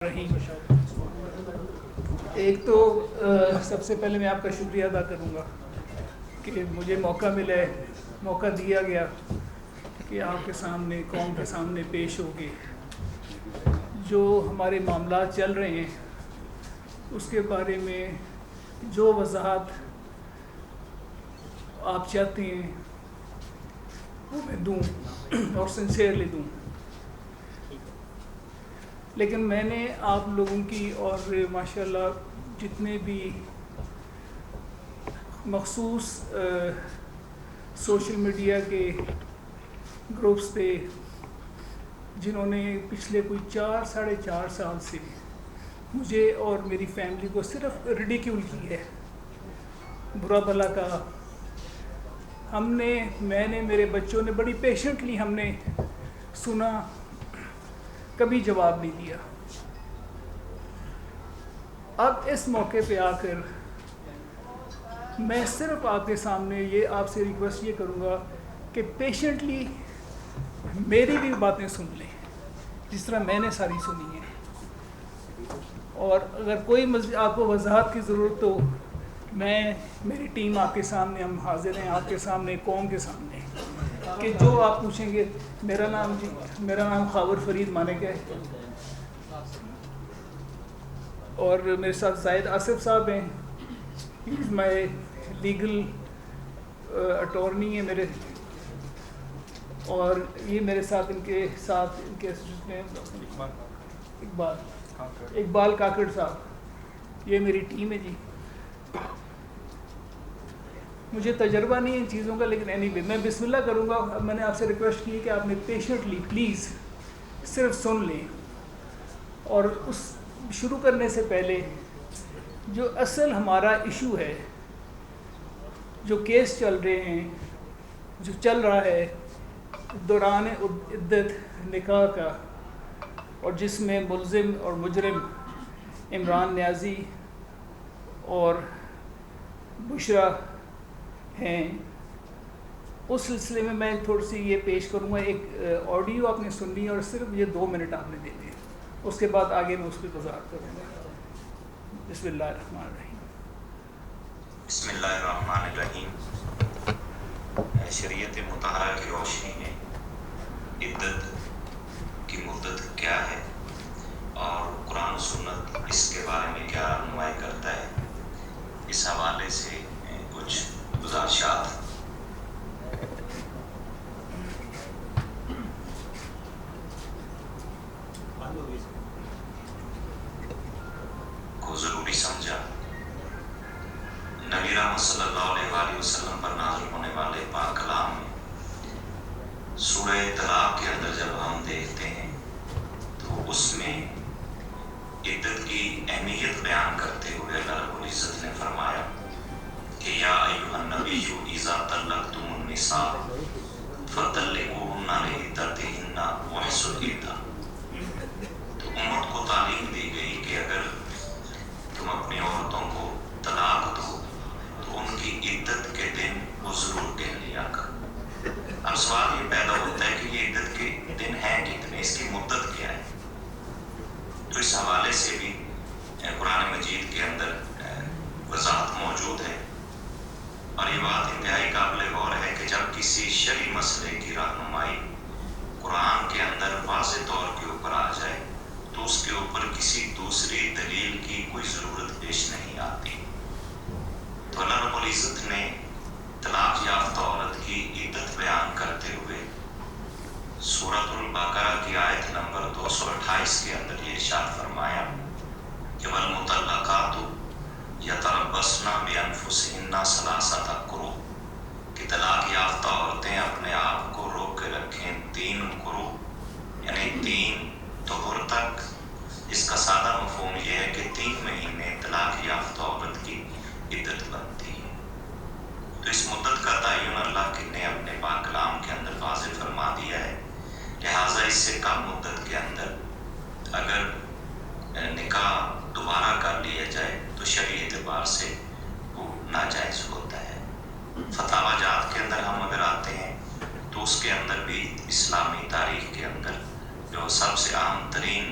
رحیم ایک تو سب سے پہلے میں آپ کا شکریہ ادا کروں گا کہ مجھے موقع دیا گیا کہ آپ کے سامنے قوم کے سامنے پیش ہو کے جو ہمارے معاملات چل رہے ہیں اس کے بارے میں جو وضاحت آپ چاہتے ہیں وہ میں دوں اور سنسیئرلی دوں. لیکن میں نے آپ لوگوں کی اور ماشاءاللہ جتنے بھی مخصوص سوشل میڈیا کے گروپس تھے جنہوں نے پچھلے کوئی 4-4.5 سال سے مجھے اور میری فیملی کو صرف ریڈیکیول کی ہے، برا بھلا کہا. میں نے میرے بچوں نے بڑی پیشنٹلی ہم نے سنا، کبھی جواب نہیں دیا. اب اس موقع پہ آ کر میں صرف آپ کے سامنے آپ سے ریکویسٹ یہ کروں گا کہ پیشنٹلی میری بھی باتیں سن لیں جس طرح میں نے ساری سنی ہیں، اور اگر کوئی آپ کو وضاحت کی ضرورت ہو میری ٹیم آپ کے سامنے، ہم حاضر ہیں آپ کے سامنے، قوم کے سامنے، کہ جو آپ پوچھیں گے. میرا نام خاور فرید مانک ہے اور میرے ساتھ زاہد آصف صاحب ہیں. میں لیگل اٹارنی ہیں میرے، اور یہ میرے ساتھ ان کے اقبال کاکڑ صاحب، یہ میری ٹیم ہے جی. مجھے تجربہ نہیں ہے ان چیزوں کا، لیکن اینی وے میں بسم اللہ کروں گا. میں نے آپ سے ریکویسٹ کی ہے کہ آپ نے پیشنٹلی پلیز صرف سن لیں، اور اس شروع کرنے سے پہلے جو اصل ہمارا ایشو ہے، جو کیس چل رہے ہیں، جو چل رہا ہے دوران عدت نکاح کا، اور جس میں ملزم اور مجرم عمران نیازی اور بشرا ہیں، اس سلسلے میں تھوڑی سی یہ پیش کروں گا. ایک آڈیو آپ نے سننی ہے اور صرف یہ 2 منٹ آپ نے دینے ہیں، اس کے بعد آگے میں اس پہ وضاحت کروں گا. بسم اللہ الرحمن الرحیم. بسم اللہ الرحمن الرحیم. شریعت مطہرہ کی روشنی میں عدت کی مدت کیا ہے اور قرآن و سنت اس کے بارے میں کیا رہنمائی کرتا ہے، اس حوالے سے کچھ گزارشات. کو ضروری سمجھا. نبی رحمت صلی اللہ علیہ وآلہ وسلم پر نازل ہونے والے پاک کلام میں سورہ طلاق کے اندر جب ہم دیکھتے ہیں تو اس میں عدت کی اہمیت بیان کرتے ہوئے اللہ رب العزت نے فرمایا کہ یا ایھا النبی اذا طلقتم النساء فطلقوہن لعدتہن واحصوا العدۃ. تو امت کو تعلیم دی گئی کہ اگر تم اپنی عورتوں کو طلاق دو تو ان کی عدت کے دن وہ ضرور گن لیا کر. اب سوال یہ پیدا ہوتا ہے کہ یہ عدت کے دن ہیں کتنے، اس کی مدت کیا ہے. تو اس حوالے سے بھی قرآن مجید کے اندر وضاحت موجود ہے، اور یہ بات انتہائی قابل غور ہے کہ جب کسی شرعی مسئلے کی رہنمائی قرآن کے اندر واضح طور کے اوپر آ جائے تو اس کے اوپر کسی دوسری دلیل کی کوئی ضرورت پیش نہیں آتی. تو اللہ رب العزت نے طلاق یافتہ عورت کی عدت بیان کرتے ہوئے سورۃ البقرہ کی آیت نمبر 228 کے اندر یہ ارشاد فرمایا کہ والمطلقات یتربصن بانفسہن ثلاثۃ قروء، کہ طلاق یافتہ عورتیں اپنے آپ کو روک کے رکھیں 3 قروء، یعنی 3 طہر تک. اس کا سادہ مفہوم یہ ہے کہ 3 مہینے طلاق یافتہ عورت کی عدت بنتی ہے. تو اس مدت کا تعین اللہ نے اپنے پاک کلام کے اندر واضح فرما دیا ہے. لہٰذا اس سے کم مدت کے اندر اگر نکاح دوبارہ کر لیا جائے تو شرعی اعتبار سے وہ ناجائز ہوتا ہے. فتاوی جات کے اندر ہم اگر آتے ہیں تو اس کے اندر بھی اسلامی تاریخ کے اندر جو سب سے عام ترین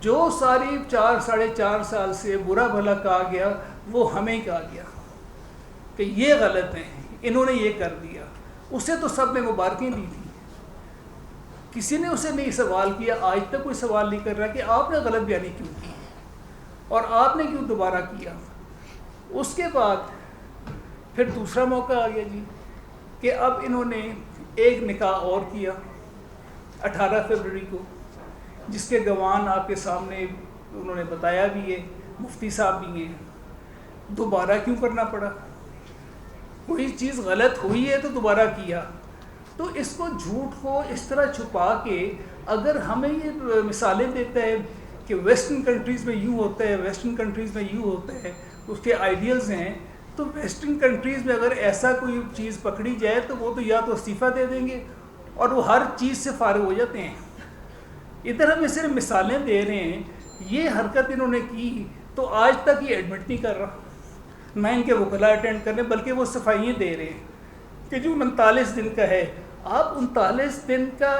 جو ساری 4 ساڑھے 4 سال سے برا بھلا کہا گیا وہ ہمیں کہا گیا کہ یہ غلط ہیں، انہوں نے یہ کر دیا. اسے تو سب نے مبارکیں دی تھیں، کسی نے اسے نہیں سوال کیا، آج تک کوئی سوال نہیں کر رہا کہ آپ نے غلط بیانی کیوں کی اور آپ نے کیوں دوبارہ کیا. اس کے بعد پھر دوسرا موقع آ گیا جی کہ اب انہوں نے ایک نکاح اور کیا 18 فروری کو، جس کے گواہان آپ کے سامنے انہوں نے بتایا بھی ہے، مفتی صاحب بھی ہیں. دوبارہ کیوں کرنا پڑا؟ کوئی چیز غلط ہوئی ہے تو دوبارہ کیا. تو اس کو جھوٹ کو اس طرح چھپا کے اگر ہمیں یہ مثالیں دیتا ہے کہ ویسٹرن کنٹریز میں یوں ہوتا ہے، ویسٹرن کنٹریز میں یوں ہوتا ہے، اس کے آئیڈیلز ہیں، تو ویسٹرن کنٹریز میں اگر ایسا کوئی چیز پکڑی جائے تو وہ تو یا تو استعفیٰ دے دیں گے اور وہ ہر چیز سے فارغ ہو جاتے ہیں. ادھر ہم صرف مثالیں دے رہے ہیں. یہ حرکت انہوں نے کی تو آج تک یہ ایڈمٹ نہیں کر رہا، نہ ان کے وکلاء اٹینڈ کر رہے ہیں، بلکہ وہ صفائیاں دے رہے ہیں کہ جو 39 دن کا ہے. آپ 39 دن کا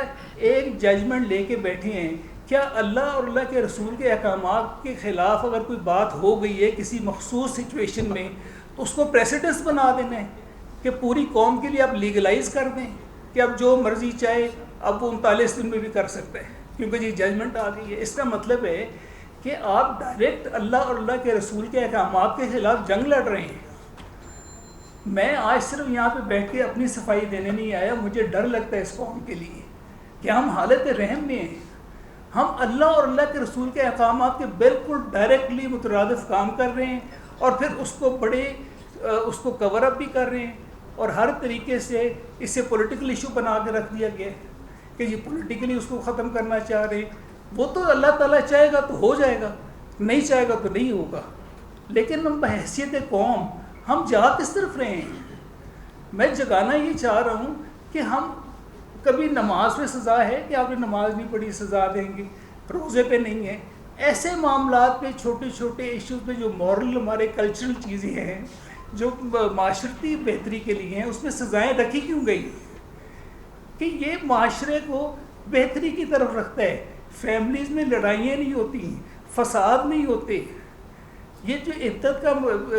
ایک ججمنٹ لے کے بیٹھے ہیں. کیا اللہ اور اللہ کے رسول کے احکامات کے خلاف اگر کوئی بات ہو گئی ہے کسی مخصوص سچویشن میں تو اس کو پریسیڈنس بنا دینا ہے کہ پوری قوم کے لیے آپ لیگلائز کر دیں کہ اب جو مرضی چاہے اب وہ 39 دن میں بھی کر سکتا ہے کیونکہ یہ ججمنٹ آ گئی ہے. اس کا مطلب ہے کہ آپ ڈائریکٹ اللہ اور اللہ کے رسول کے احکامات کے خلاف جنگ لڑ رہے ہیں. میں آج صرف یہاں پہ بیٹھ کے اپنی صفائی دینے نہیں آیا، مجھے ڈر لگتا ہے اس قوم کے لیے کہ ہم حالت رحم میں ہیں. ہم اللہ اور اللہ کے رسول کے احکامات کے بالکل ڈائریکٹلی مترادف کام کر رہے ہیں اور پھر اس کو کور اپ بھی کر رہے ہیں اور ہر طریقے سے اسے پولیٹیکل ایشو بنا کے رکھ دیا گیا کہ یہ پولیٹیکلی اس کو ختم کرنا چاہ رہے ہیں. وہ تو اللہ تعالیٰ چاہے گا تو ہو جائے گا، نہیں چاہے گا تو نہیں ہوگا. لیکن ہم بحیثیت قوم ہم جا کس طرف رہے ہیں؟ میں جگانا یہ چاہ رہا ہوں کہ ہم کبھی نماز پہ سزا ہے کہ آپ نے نماز نہیں پڑھی سزا دیں گے، روزے پہ نہیں ہے. ایسے معاملات پہ چھوٹے چھوٹے ایشوز پہ جو مورل ہمارے کلچرل چیزیں ہیں جو معاشرتی بہتری کے لیے ہیں اس میں سزائیں رکھی کیوں گئی کہ یہ معاشرے کو بہتری کی طرف رکھتا ہے. فیملیز میں لڑائیاں نہیں ہوتی، فساد نہیں ہوتے. یہ جو عدت کا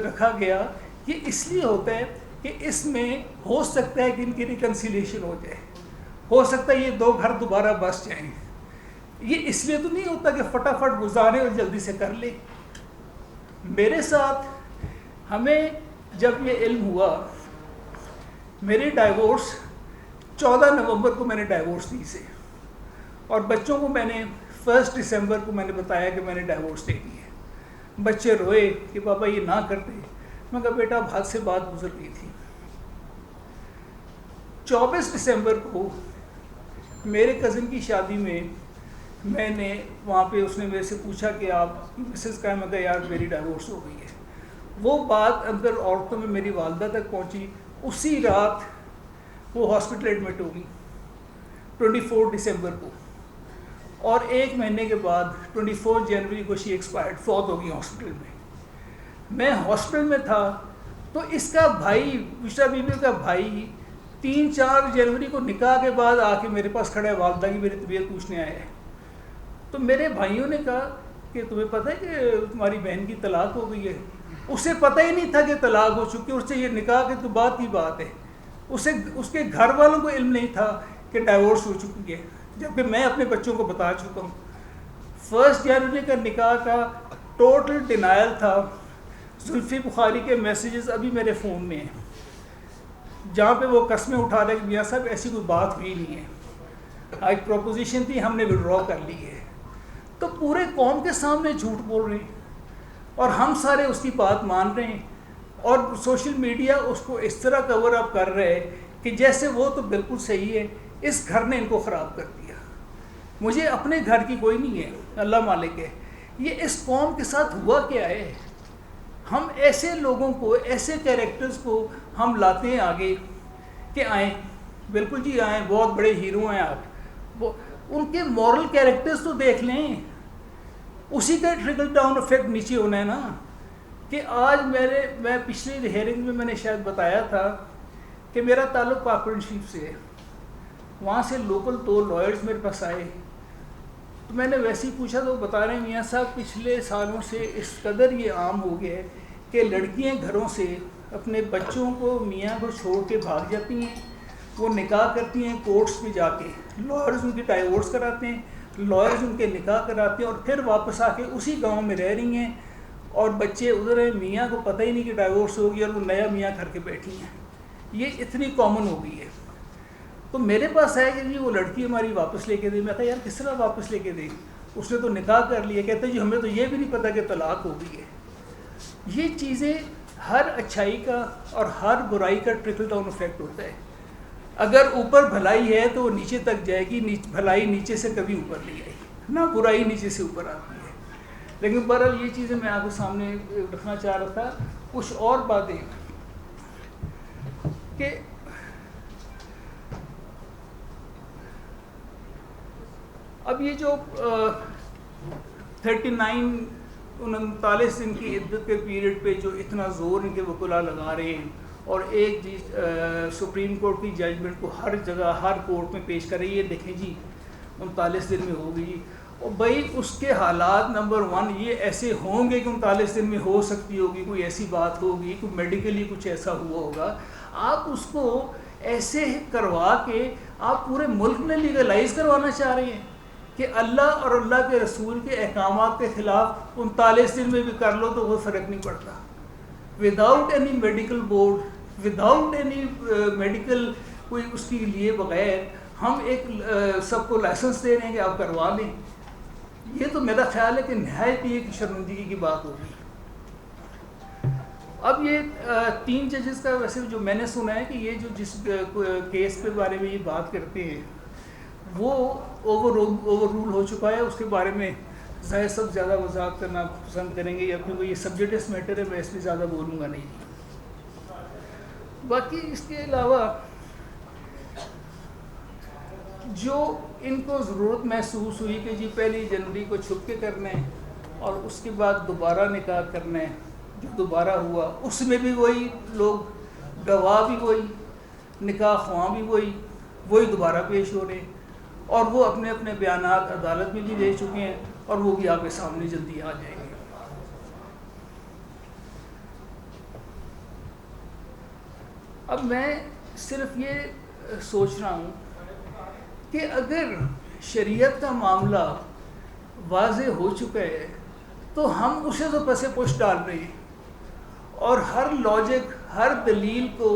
رکھا گیا یہ اس لیے ہوتا ہے کہ اس میں ہو سکتا ہے کہ ان کی ریکنسیلیشن ہو جائے، ہو سکتا ہے یہ 2 گھر دوبارہ بس جائیں. یہ اس لیے تو نہیں ہوتا کہ فٹافٹ گزارے اور جلدی سے کر لے. میرے ساتھ ہمیں جب یہ علم ہوا، میری ڈائیورس 14 نومبر کو میں نے ڈائیورس دی سے، اور بچوں کو میں نے 1 دسمبر کو میں نے بتایا کہ میں نے ڈائیورس دے دی ہے. بچے روئے کہ بابا یہ نہ کرتے. میں کہا بیٹا اب حد سے بات گزر گئی تھی. 24 دسمبر کو میرے کزن کی شادی میں نے وہاں پہ اس نے میرے سے پوچھا کہ آپ مسز کا ہے؟ میں کہا یار میری ڈائیورس ہو گئی ہے. وہ بات اندر عورتوں میں میری والدہ تک پہنچی. اسی رات وہ ہاسپٹل ایڈمٹ ہو گئی 24 دسمبر کو، اور 1 مہینے کے بعد 24 جنوری کو شی ایکسپائرڈ، فوت ہو گئی ہاسپٹل میں. میں ہاسپٹل میں تھا تو اس کا بھائی، بشرا بی بی کا بھائی 3-4 جنوری کو نکاح کے بعد آ کے میرے پاس کھڑا ہے، والدہ کی میری طبیعت پوچھنے آیا ہے. تو میرے بھائیوں نے کہا کہ تمہیں پتہ ہے کہ تمہاری بہن کی طلاق ہو گئی ہے؟ اسے پتہ ہی نہیں تھا کہ طلاق ہو چکی، اس سے یہ نکاح کے تو بات کی بات ہے. اس کے گھر والوں کو علم نہیں تھا کہ ڈائیورس ہو چکی ہے، جبکہ میں اپنے بچوں کو بتا چکا ہوں. 1 جنوری کا نکاح کا ٹوٹل ڈینائل تھا. زلفی بخاری کے میسیجز ابھی میرے فون میں ہیں جہاں پہ وہ قسمیں اٹھا رہے کہ میاں صاحب ایسی کوئی بات ہوئی نہیں ہے، ایک پروپوزیشن تھی ہم نے وڈرا کر لی ہے. تو پورے قوم کے سامنے جھوٹ بول رہے ہیں اور ہم سارے اس کی بات مان رہے ہیں، اور سوشل میڈیا اس کو اس طرح کور اپ کر رہے ہیں کہ جیسے وہ تو بالکل صحیح ہے، اس گھر نے ان کو خراب کر دیا. مجھے اپنے گھر کی کوئی نہیں ہے، اللہ مالک ہے. یہ اس قوم کے ساتھ ہوا کیا ہے؟ ہم ایسے لوگوں کو، ایسے کیریکٹرز کو ہم لاتے ہیں آگے کہ آئیں، بالکل جی آئیں، بہت بڑے ہیرو ہیں آپ. ان کے مورل کیریکٹرز تو دیکھ لیں، اسی کا ٹرکل ڈاؤن افیکٹ نیچے ہونا ہے نا. کہ آج میں پچھلی ہیئرنگ میں نے شاید بتایا تھا کہ میرا تعلق پاکپن شریف سے ہے. وہاں سے لوکل 2 لائرز میرے پاس آئے تو میں نے ویسے ہی پوچھا تو بتا رہے ہیں میاں صاحب پچھلے سالوں سے اس قدر یہ عام ہو گیا ہے کہ لڑکیاں گھروں سے اپنے بچوں کو میاں کو چھوڑ کے بھاگ جاتی ہیں، وہ نکاح کرتی ہیں کورٹس میں جا کے، لائرز ان کی ڈائیورس کراتے ہیں، لائرز ان کے نکاح کراتے ہیں اور پھر واپس آ کے اسی گاؤں میں رہ رہی ہیں اور بچے ادھر ہیں، میاں کو پتہ ہی نہیں کہ ڈائیورس ہوگی اور وہ نیا میاں کر کے بیٹھی ہیں. یہ اتنی کامن ہو گئی ہے. تو میرے پاس ہے کہ جی وہ لڑکی ہماری واپس لے کے دے. میں کہا یار کس طرح واپس لے کے دے، اس نے تو نکاح کر لیا. کہتے جی ہمیں تو یہ بھی نہیں پتہ کہ طلاق ہو گئی ہے. یہ چیزیں ہر اچھائی کا اور ہر برائی کا ٹرکل ڈاؤن افیکٹ ہوتا ہے. اگر اوپر بھلائی ہے تو وہ نیچے تک جائے گی، بھلائی نیچے سے کبھی اوپر نہیں آئے گی، نہ برائی نیچے سے اوپر آتی ہے. لیکن بہرحال یہ چیزیں میں آپ کے سامنے رکھنا چاہ رہا تھا. کچھ اور باتیں کہ اب یہ جو 39 دن کی عدت کے پیریڈ پہ جو اتنا زور ان کے وکلا لگا رہے ہیں اور ایک جی سپریم کورٹ کی ججمنٹ کو ہر جگہ ہر کورٹ میں پیش کر رہی ہے، دیکھیں جی 39 دن میں ہوگی. اور بھائی اس کے حالات نمبر 1 یہ ایسے ہوں گے کہ 39 دن میں ہو سکتی ہوگی، کوئی ایسی بات ہوگی، کوئی میڈیکلی کچھ ایسا ہوا ہوگا. آپ اس کو ایسے کروا کے آپ پورے ملک میں لیگلائز کروانا چاہ رہے ہیں کہ اللہ اور اللہ کے رسول کے احکامات کے خلاف 39 دن میں بھی کر لو تو وہ فرق نہیں پڑتا. Without any medical board, without any medical کوئی اس کے لیے بغیر ہم ایک سب کو لائسنس دے رہے ہیں کہ آپ کروا لیں. یہ تو میرا خیال ہے کہ نہایت ہی ایک شرمندگی کی بات ہوگی. اب یہ 3 ججز کا ویسے جو میں نے سنا ہے کہ یہ جو جس کیس کے بارے میں یہ بات کرتے ہیں وہ اوور رول ہو چکا ہے. اس کے بارے میں ظاہر سب زیادہ وضاحت کرنا پسند کریں گے، یا کیونکہ یہ سبجیکٹس میٹر ہے، میں اس میں زیادہ بولوں گا نہیں. باقی اس کے علاوہ جو ان کو ضرورت محسوس ہوئی کہ جی 1 جنوری کو چھپ کے کرنا ہے اور اس کے بعد دوبارہ نکاح کرنا ہے، جو دوبارہ ہوا اس میں بھی وہی لوگ، گواہ بھی وہی، نکاح خواں بھی وہی دوبارہ پیش ہو رہے ہیں اور وہ اپنے اپنے بیانات عدالت میں بھی دے چکے ہیں اور وہ بھی آپ کے سامنے جلدی آ جائیں گے. اب میں صرف یہ سوچ رہا ہوں کہ اگر شریعت کا معاملہ واضح ہو چکا ہے تو ہم اسے تو پس پش ڈال رہے ہیں اور ہر لاجک، ہر دلیل کو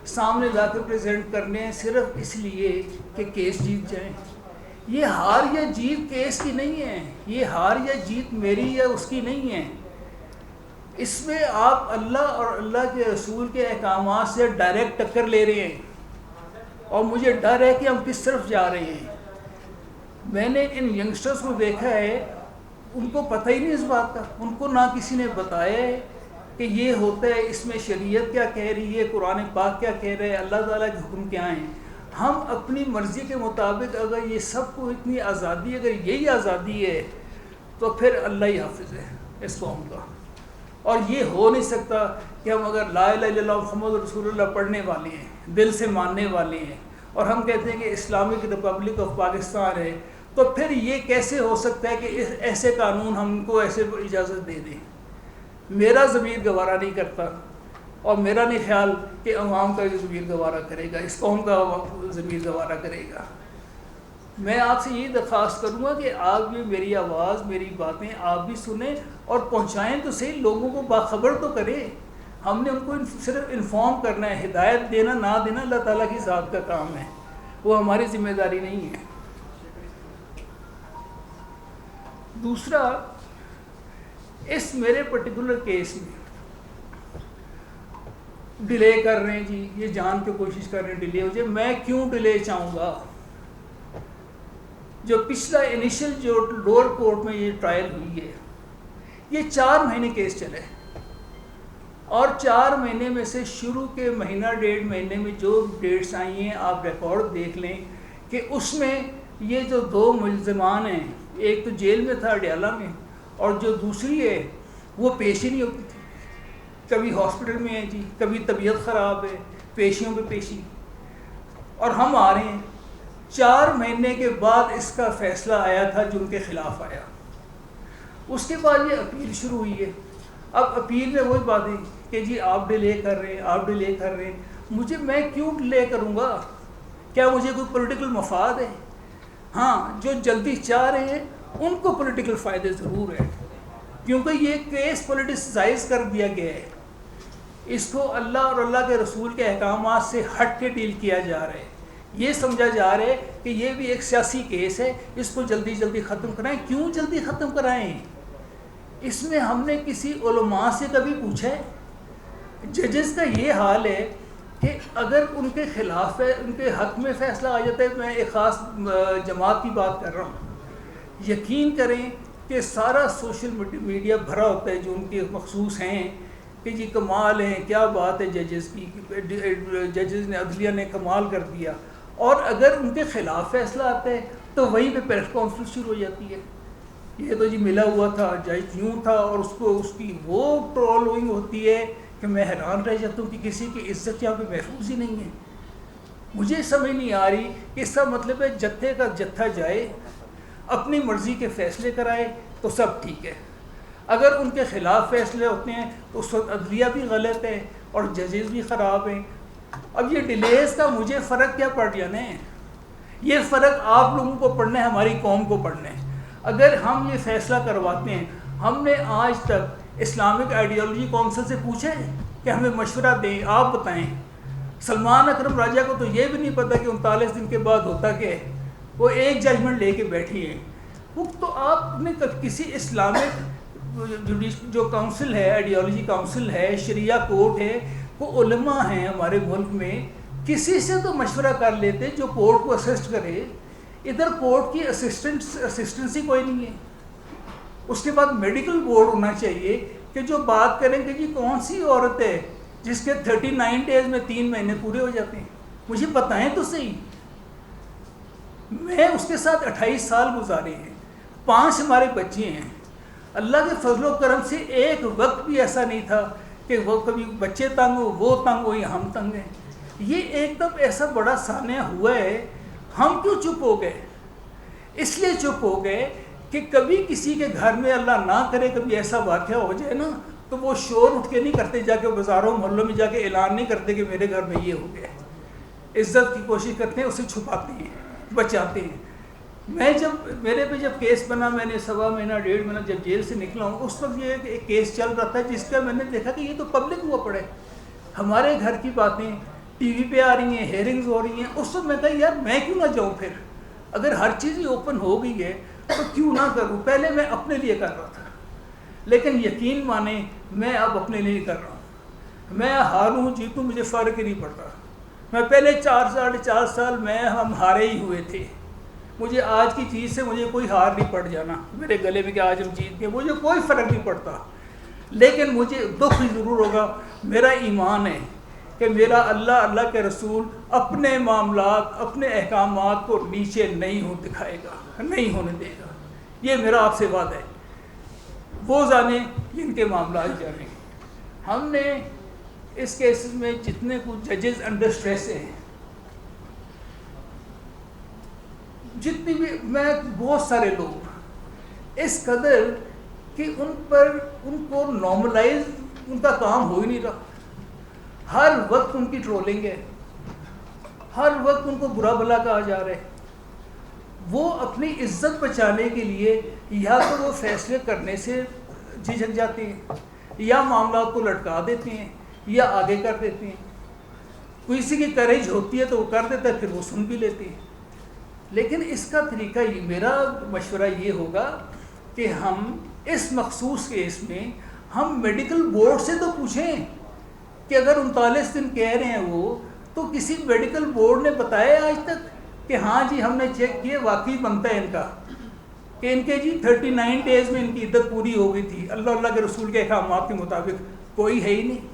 سامنے لا کے پریزنٹ کرنے ہیں صرف اس لیے کہ کیس جیت جائیں. یہ ہار یا جیت کیس کی نہیں ہے، یہ ہار یا جیت میری یا اس کی نہیں ہے. اس میں آپ اللہ اور اللہ کے رسول کے احکامات سے ڈائریکٹ ٹکر لے رہے ہیں اور مجھے ڈر ہے کہ ہم کس طرف جا رہے ہیں. میں نے ان ینگسٹرز کو دیکھا ہے، ان کو پتہ ہی نہیں اس بات کا، ان کو نہ کسی نے بتایا ہے کہ یہ ہوتا ہے، اس میں شریعت کیا کہہ رہی ہے، قرآن پاک کیا کہہ رہے ہیں، اللہ تعالیٰ کے حکم کیا ہیں. ہم اپنی مرضی کے مطابق اگر یہ سب کو اتنی آزادی، اگر یہی آزادی ہے تو پھر اللہ ہی حافظ ہے اس قوم کا. اور یہ ہو نہیں سکتا کہ ہم اگر لا الہ الا اللہ محمد رسول اللہ پڑھنے والے ہیں، دل سے ماننے والے ہیں اور ہم کہتے ہیں کہ اسلامک ریپبلک آف پاکستان ہے، تو پھر یہ کیسے ہو سکتا ہے کہ ایسے قانون ہم کو ایسے اجازت دے دیں. میرا ضمیر گوارہ نہیں کرتا اور میرا نہیں خیال کہ عوام کا یہ ضمیر گوارہ کرے گا، اس قوم کا ضمیر گوارہ کرے گا. میں آپ سے یہ درخواست کروں گا کہ آپ بھی میری آواز، میری باتیں آپ بھی سنیں اور پہنچائیں تو صحیح، لوگوں کو باخبر تو کریں. ہم نے ان کو صرف انفارم کرنا ہے، ہدایت دینا نہ دینا اللہ تعالیٰ کی ذات کا کام ہے، وہ ہماری ذمہ داری نہیں ہے. دوسرا، اس میرے پرٹیکولر کیس میں ڈیلے کر رہے ہیں جی، یہ جان کے کوشش کر رہے ہیں ڈیلے ہو جائے. میں کیوں ڈیلے چاہوں گا؟ جو پچھلا انیشل جو لوور کورٹ میں یہ ٹرائل ہوئی ہے، یہ 4 مہینے کیس چلے اور 4 مہینے میں سے شروع کے مہینہ 1.5 مہینے میں جو ڈیٹس آئی ہیں آپ ریکارڈ دیکھ لیں کہ اس میں یہ جو 2 ملزمان ہیں، ایک تو جیل میں تھا اڈیالہ میں اور جو دوسری ہے وہ پیش ہی نہیں ہوتی تھی. کبھی ہاسپٹل میں ہے جی، کبھی طبیعت خراب ہے، پیشیوں پہ پیشی. اور ہم آ رہے ہیں 4 مہینے کے بعد اس کا فیصلہ آیا تھا جو ان کے خلاف آیا. اس کے بعد یہ اپیل شروع ہوئی ہے. اب اپیل میں وہی بات ہے کہ جی آپ ڈیلے کر رہے ہیں، آپ ڈیلے کر رہے ہیں. میں کیوں ڈیلے کروں گا؟ کیا مجھے کوئی پولیٹیکل مفاد ہے؟ ہاں، جو جلدی چاہ رہے ہیں ان کو پولیٹیکل فائدے ضرور ہے، کیونکہ یہ کیس پولیٹیسائز کر دیا گیا ہے. اس کو اللہ اور اللہ کے رسول کے احکامات سے ہٹ کے ڈیل کیا جا رہا ہے. یہ سمجھا جا رہا ہے کہ یہ بھی ایک سیاسی کیس ہے، اس کو جلدی جلدی ختم کرائیں. کیوں جلدی ختم کرائیں؟ اس میں ہم نے کسی علماء سے کبھی پوچھا ہے؟ ججز کا یہ حال ہے کہ اگر ان کے خلاف ہے، ان کے حق میں فیصلہ آ جاتا ہے. میں ایک خاص جماعت کی بات کر رہا ہوں. یقین کریں کہ سارا سوشل میڈیا بھرا ہوتا ہے جو ان کے مخصوص ہیں کہ جی کمال ہیں، کیا بات ہے ججز کی، ججز نے، عدلیہ نے کمال کر دیا. اور اگر ان کے خلاف فیصلہ آتا ہے تو وہیں پہ پریس کانفرنس شروع ہو جاتی ہے. یہ تو جی ملا ہوا تھا، جج یوں تھا، اور اس کی وہ ٹرولنگ ہوتی ہے کہ میں حیران رہ جاتا ہوں کہ کسی کی عزت یہاں پہ محفوظ ہی نہیں ہے. مجھے سمجھ نہیں آ رہی کہ اس کا مطلب ہے جتھے کا جتھا جائے، اپنی مرضی کے فیصلے کرائے تو سب ٹھیک ہے. اگر ان کے خلاف فیصلے ہوتے ہیں تو اس وقت عدلیہ بھی غلط ہے اور ججز بھی خراب ہیں. اب یہ ڈیلیز کا مجھے فرق کیا پڑ جانا ہے؟ یہ فرق آپ لوگوں کو پڑھنا ہے، ہماری قوم کو پڑھنا ہے. اگر ہم یہ فیصلہ کرواتے ہیں، ہم نے آج تک اسلامک آئیڈیالوجی کونسل سے پوچھا ہے کہ ہمیں مشورہ دیں، آپ بتائیں. سلمان اکرم راجہ کو تو یہ بھی نہیں پتہ کہ 39 دن کے بعد ہوتا کہ وہ ایک ججمنٹ لے کے بیٹھی ہیں. وہ تو آپ نے کسی اسلامک جو کونسل ہے، آئیڈیالوجی کونسل ہے، شریعہ کورٹ ہے، وہ علماء ہیں ہمارے ملک میں، کسی سے تو مشورہ کر لیتے جو کورٹ کو اسسٹ کرے. ادھر کورٹ کی اسسٹنسی کوئی نہیں ہے. اس کے بعد میڈیکل بورڈ ہونا چاہیے کہ جو بات کریں کہ جی کون سی عورت ہے جس کے 39 ڈیز میں 3 مہینے پورے ہو جاتے ہیں. مجھے بتائیں تو صحیح. میں اس کے ساتھ 28 سال گزارے ہیں، 5 ہمارے بچے ہیں. اللہ کے فضل و کرم سے ایک وقت بھی ایسا نہیں تھا کہ وہ کبھی بچے تنگ ہو، وہ تنگ ہو یا ہم تنگ ہیں. یہ ایک دم ایسا بڑا سانحہ ہوا ہے. ہم کیوں چپ ہو گئے؟ اس لیے چپ ہو گئے کہ کبھی کسی کے گھر میں اللہ نہ کرے کبھی ایسا واقعہ ہو جائے نا تو وہ شور اٹھ کے نہیں کرتے، جا کے بازاروں محلوں میں جا کے اعلان نہیں کرتے کہ میرے گھر میں یہ ہو گیا. عزت کی کوشش کرتے ہیں، اسے چھپاتے ہیں، بچاتے ہیں. میں میرے پہ جب کیس بنا، میں نے 1.25 مہینہ 1.5 مہینہ جب جیل سے نکلا ہوں، اس وقت یہ ایک کیس چل رہا تھا جس کا میں نے دیکھا کہ یہ تو پبلک ہوا پڑے. ہمارے گھر کی باتیں ٹی وی پہ آ رہی ہیں، ہیئرنگز ہو رہی ہیں. اس وقت میں کہا یار میں کیوں نہ جاؤں؟ پھر اگر ہر چیز ہی اوپن ہو گئی ہے تو کیوں نہ کروں؟ پہلے میں اپنے لیے کر رہا تھا، لیکن یقین مانیں میں اب اپنے لیے کر رہا ہوں. میں ہاروں جیتوں مجھے فرق ہی نہیں پڑتا. میں پہلے 4 سال میں ہم ہارے ہی ہوئے تھے. مجھے آج کی چیز سے مجھے کوئی ہار نہیں پڑ جانا میرے گلے میں کہ آج ہم جیت گئے، مجھے کوئی فرق نہیں پڑتا. لیکن مجھے دکھ ضرور ہوگا. میرا ایمان ہے کہ میرا اللہ کے رسول اپنے معاملات، اپنے احکامات کو نیچے نہیں دکھائے گا، نہیں ہونے دے گا. یہ میرا آپ سے وعدہ ہے. وہ جانے جن کے معاملات جانے. ہم نے اس کیسز میں جتنے کچھ ججز انڈر اسٹریس ہیں، جتنی بھی، میں بہت سارے لوگ اس قدر کہ ان کو نارملائز ان کا کام ہو ہی نہیں رہا. ہر وقت ان کی ٹرولنگ ہے، ہر وقت ان کو برا بھلا کہا جا رہا ہے. وہ اپنی عزت بچانے کے لیے یا تو وہ فیصلے کرنے سے جھجک جاتے ہیں، یا معاملات کو لٹکا دیتے ہیں، یا آگے کر دیتے ہیں. کسی کی کریج ہوتی ہے تو وہ کر دیتا ہے، پھر وہ سن بھی لیتے ہیں. لیکن اس کا طریقہ یہ، میرا مشورہ یہ ہوگا کہ ہم اس مخصوص کیس میں ہم میڈیکل بورڈ سے تو پوچھیں کہ اگر 39 دن کہہ رہے ہیں وہ، تو کسی میڈیکل بورڈ نے بتایا آج تک کہ ہاں جی ہم نے چیک کیے واقعی بنتا ہے ان کا، کہ ان کے جی 39 ڈیز میں ان کی عدت پوری ہو گئی تھی اللہ کے رسول کے احکامات کے مطابق؟ کوئی ہے ہی نہیں.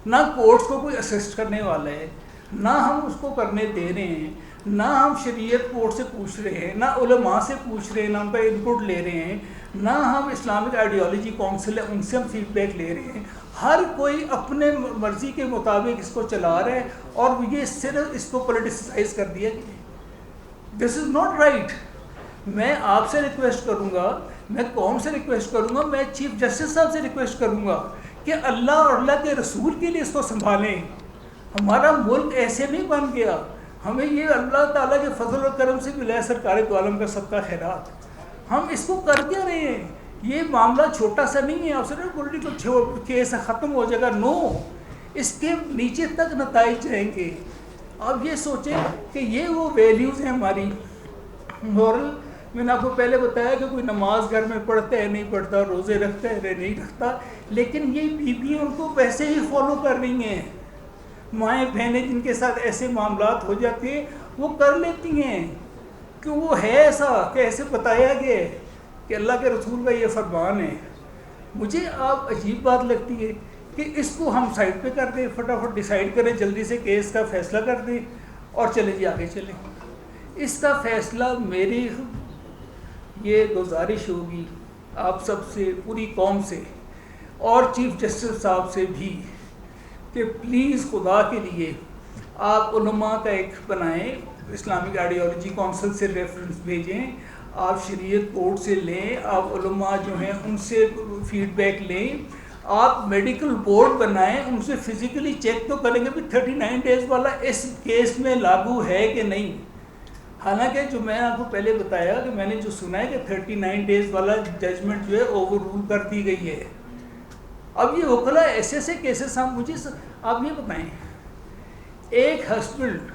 نہ کورٹس کو کوئی اسسٹ کرنے والا ہے، نہ ہم اس کو کرنے دے رہے ہیں، نہ ہم شریعت کورٹ سے پوچھ رہے ہیں، نہ علماء سے پوچھ رہے ہیں، نہ ان کا ان پٹ لے رہے ہیں، نہ ہم اسلامک آئیڈیالوجی کونسل ہے ان سے ہم فیڈ بیک لے رہے ہیں. ہر کوئی اپنے مرضی کے مطابق اس کو چلا رہا ہے اور یہ صرف اس کو پولیٹیسائز کر دیا گیا. دس از ناٹ رائٹ. میں آپ سے ریکویسٹ کروں گا, میں قوم سے ریکویسٹ کروں گا, میں چیف جسٹس صاحب سے ریکویسٹ کروں گا کہ اللہ اور اللہ کے رسول کے لیے اس کو سنبھالیں. ہمارا ملک ایسے نہیں بن گیا, ہمیں یہ اللہ تعالیٰ کے فضل و کرم سے ملا ہے سرکار دو عالم کا صدقہ خیرات. ہم اس کو کر کیا رہے ہیں؟ یہ معاملہ چھوٹا سا نہیں ہے, آپ سے پولیٹیکل کیس ختم ہو جائے گا. نو, اس کے نیچے تک نتائج جائیں گے. آپ یہ سوچیں کہ یہ وہ ویلیوز ہیں ہماری مورل. میں نے آپ کو پہلے بتایا کہ کوئی نماز گھر میں پڑھتا ہے نہیں پڑھتا, روزے رکھتا ہے نہیں رکھتا, لیکن یہ بیویاں ان کو ویسے ہی فالو کر رہی ہیں. مائیں بہنیں جن کے ساتھ ایسے معاملات ہو جاتے ہیں وہ کر لیتی ہیں, کہ وہ ہے ایسا کہ ایسے بتایا گیا ہے کہ اللہ کے رسول کا یہ فرمان ہے. مجھے آپ عجیب بات لگتی ہے کہ اس کو ہم سائڈ پہ کر دیں, فٹافٹ ڈیسائیڈ کریں, جلدی سے کیس کا فیصلہ کر دیں اور چلے جی آگے چلیں. اس کا فیصلہ میری یہ گزارش ہوگی آپ سب سے, پوری قوم سے اور چیف جسٹس صاحب سے بھی, کہ پلیز خدا کے لیے آپ علماء کا ایک بنائیں, اسلامک آئیڈیالوجی کونسل سے ریفرنس بھیجیں, آپ شریعت بورڈ سے لیں, آپ علماء جو ہیں ان سے فیڈ بیک لیں, آپ میڈیکل بورڈ بنائیں, ان سے فزیکلی چیک تو کریں گے بھی 39 ڈیز والا اس کیس میں لاگو ہے کہ نہیں. حالانکہ جو میں آپ کو پہلے بتایا کہ میں نے جو سنا ہے کہ 39 ڈیز والا ججمنٹ جو ہے اوور رول کر دی گئی ہے. اب یہ وکلا ایسے ایسے کیسز ہم مجھے آپ یہ بتائیں, ایک ہسبینڈ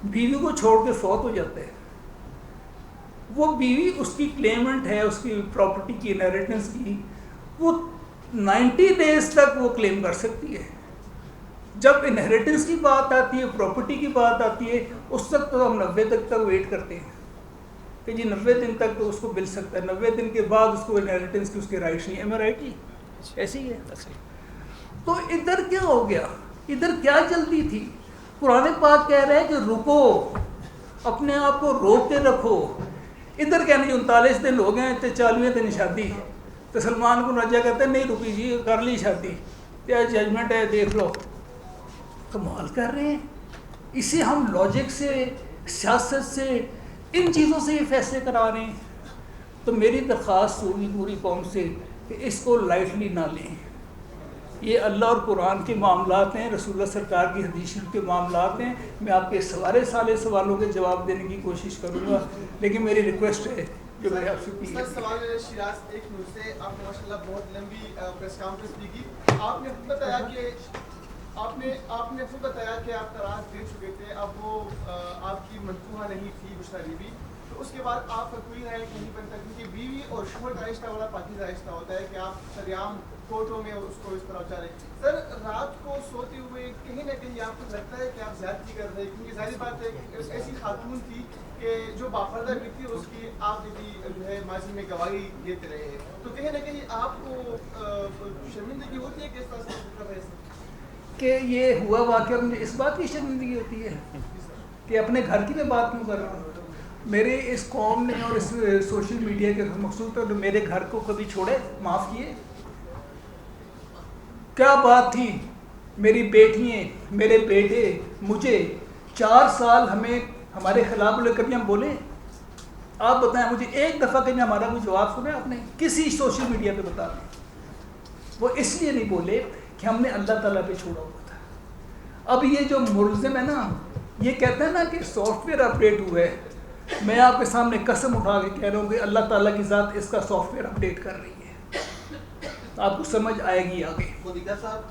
بیوی کو چھوڑ کے فوت ہو جاتا ہے, وہ بیوی اس کی کلیمنٹ ہے اس کی پراپرٹی کی انہیریٹنس کی, وہ 90 ڈیز تک وہ کلیم کر سکتی ہے. جب انہیریٹنس کی بات آتی ہے, پراپرٹی کی بات آتی ہے, اس تک تو ہم 90 تک ویٹ کرتے ہیں کہ جی 90 دن تک تو اس کو مل سکتا ہے, 90 دن کے بعد اس کو انہیریٹنس کی اس کے رائٹس نہیں ہے. ایم آئی رائٹ جی؟ ایسے ہی ہے. تو ادھر کیا ہو گیا, ادھر کیا جلدی تھی؟ قرآن پاک کہہ رہے ہیں کہ رکو, اپنے آپ کو روک کے رکھو. ادھر کہنے 39 دن ہو گئے, 40ویں دن شادی, تو سلمان کو راجہ کہتے ہیں نہیں رکی جی, کر لی شادی, کیا ججمنٹ ہے دیکھ لو. کمال کر رہے ہیں. اسے ہم لاجک سے, سیاست سے, ان چیزوں سے یہ فیصلے کرا رہے ہیں. تو میری درخواست ہوگی پوری قوم سے کہ اس کو لائٹلی نہ لیں. یہ اللہ اور قرآن کے معاملات ہیں, رسول اللہ سرکار کی حدیث شریف کے معاملات ہیں. میں آپ کے سارے سوالوں کے جواب دینے کی کوشش کروں گا, لیکن میری ریکویسٹ ہے جو میں آپ سے کی ہے. سوال شیراز ایک منٹ سے, آپ نے ماشاء اللہ بہت لمبی پریس کانفرنس بھی کی. آپ نے بتایا کہ آپ نے خود بتایا کہ آپ طلاق دے چکے تھے, اب وہ آپ کی منصوبہ نہیں تھی بشرا بیوی, تو اس کے بعد آپ کا کوئی رائٹ نہیں بنتا, کیونکہ بیوی اور شوہر کا رشتہ بڑا پاکیزہ رشتہ ہوتا ہے کہ آپ سریعام کورٹوں میں اس کو اس طرح اچاریں. سر رات کو سوتے ہوئے کہیں نہ کہیں آپ کو لگتا ہے کہ آپ زیادتی کر رہے ہیں, کیونکہ ظاہر بات ہے کہ ایسی خاتون تھی کہ جو باپردہ بھی تھی, اس کی آپ بھی جو ہے ماضی میں گواہی دیتے رہے ہیں, تو کہیں نہ کہیں آپ کو شرمندگی ہوتی ہے کہ اس طرح سے کر رہے ہیں کہ یہ ہوا واقعہ, مجھے اس بات کی شرمندگی ہوتی ہے کہ اپنے گھر کی میں بات کیوں کر رہا ہوں. میرے اس قوم نے اور اس سوشل میڈیا کے مخصوص طور پر میرے گھر کو کبھی چھوڑے, معاف کیے؟ کیا بات تھی؟ میری بیٹیاں, میرے بیٹے, مجھے 4 سال ہمیں ہمارے خلاف کبھی ہم بولے؟ آپ بتائیں مجھے ایک دفعہ کہیں ہمارا کوئی جواب سنا آپ نے کسی سوشل میڈیا پہ؟ بتا دیں. وہ اس لیے نہیں بولے کہ ہم نے اللہ تعالیٰ پہ چھوڑا ہوا تھا. اب یہ جو ملزم ہے نا, یہ کہتے ہیں نا کہ سافٹ ویئر اپڈیٹ ہوا ہے, میں آپ کے سامنے قسم اٹھا کے کہہ رہا ہوں کہ اللہ تعالیٰ کی ذات اس کا سافٹ ویئر اپڈیٹ کر رہی ہے. آپ کو سمجھ آئے گی آگے.